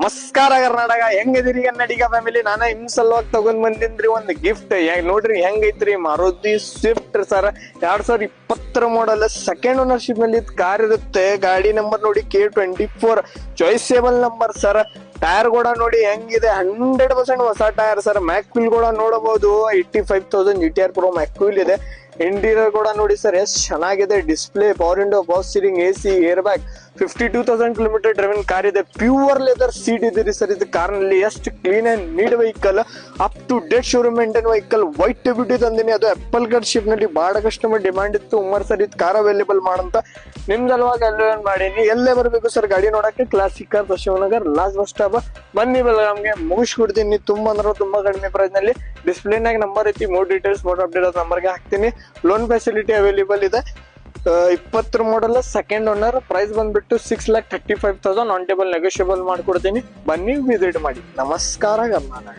ನಮಸ್ಕಾರ ಕರ್ನಾಟಕ, ಹೆಂಗದಿರಿ ಕನ್ನಡಿಗ ಫ್ಯಾಮಿಲಿ? ನಾನ ಸಲುವಾಗಿ ತಗೊಂಡ್ ಬಂದಿನ್ರಿ ಒಂದ್ ಗಿಫ್ಟ್. ನೋಡ್ರಿ ಹೆಂಗೈತ್ರಿ, ಮಾರುತಿ ಸ್ವಿಫ್ಟ್ ಸರ್ 2020 ಮಾಡಲ್, ಸೆಕೆಂಡ್ ಓನರ್ಶಿಪ್ ನಲ್ಲಿ ಕಾರ್ ಇರುತ್ತೆ. ಗಾಡಿ ನಂಬರ್ ನೋಡಿ K24, ಚಾಯ್ಸೇಬಲ್ ನಂಬರ್ ಸರ್. ಟೈರ್ ಕೂಡ ನೋಡಿ ಹೆಂಗಿದೆ, 100% ಹೊಸ ಟೈರ್ ಸರ್. ಮ್ಯಾಕ್ವಿಲ್ ಕೂಡ ನೋಡಬಹುದು, 85,000 GTR Pro ಮ್ಯಾಕ್ವಿಲ್ ಇದೆ. ಇಂಟೀರಿಯರ್ ಕೂಡ ನೋಡಿ ಸರ್ ಎಷ್ಟು ಚೆನ್ನಾಗಿದೆ. Display, power window, power steering, AC, air bag. 52,000 kilometre driving car ಇದೆ. ಪ್ಯೂರ್ ಲೆದರ್ ಸೀಟ್ ಇದೆ ಸರ್. ಇದು ಕಾರ್ ನಲ್ಲಿ ಎಷ್ಟು clean and neat vehicle, up to date showroom maintain vehicle. White beauty ತಂದಿನಿ, ಅದು ಆಪಲ್ ಕಾರ್ಡ್ ಶಿಪ್ ನಲ್ಲಿ ಬಹಳ customer demand ಇತ್ತು. ಉಮರ್ ಸರ್ ಇದು ಕಾರ್ ಅವೈಲೇಬಲ್ ಮಾಡಂತ ನಿಮ್ ಸಲುವಾಗಿ ಅಲ್ಲೋನ್ ಮಾಡೀನಿ. ಎಲ್ಲೇ ಬರ್ಬೇಕು ಸರ್ ಗಾಡಿ ನೋಡಕ್ಕೆ? Classic car, Shivanagar, last bus stop. ಬನ್ನಿ ಬೆಳಗಾಂಗೆ ಮುಗಿಸ್ಕೊಡ್ತೀನಿ ತುಂಬಾ ಅಂದ್ರೆ ತುಂಬಾ ಕಡಿಮೆ ಪ್ರೈಸ್ ನಲ್ಲಿ. ಡಿಸ್ಪ್ಲೇನಾಗ ನಂಬರ್ ಐತಿ, ಮೋರ್ ಡೀಟೇಲ್ಸ್ ಫೋಟೋ ಅಪ್ಡೇಟ್ ನಂಬರ್ಗೆ ಹಾಕ್ತೀನಿ. ಲೋನ್ ಫೆಸಿಲಿಟಿ ಅವೈಲೇಬಲ್ ಇದೆ. 20 ಮಾಡಲ್, ಸೆಕೆಂಡ್ ಓನರ್. ಪ್ರೈಸ್ ಬಂದ್ಬಿಟ್ಟು 6,35,000. ಆನ್ ಟೇಬಲ್ ನೆಗೋಷಿಯಬಲ್ ಮಾಡ್ಕೊಡ್ತೀನಿ. ಬನ್ನಿ ವಿಸಿಟ್ ಮಾಡಿ. ನಮಸ್ಕಾರ ಕರ್ನಾಟಕ.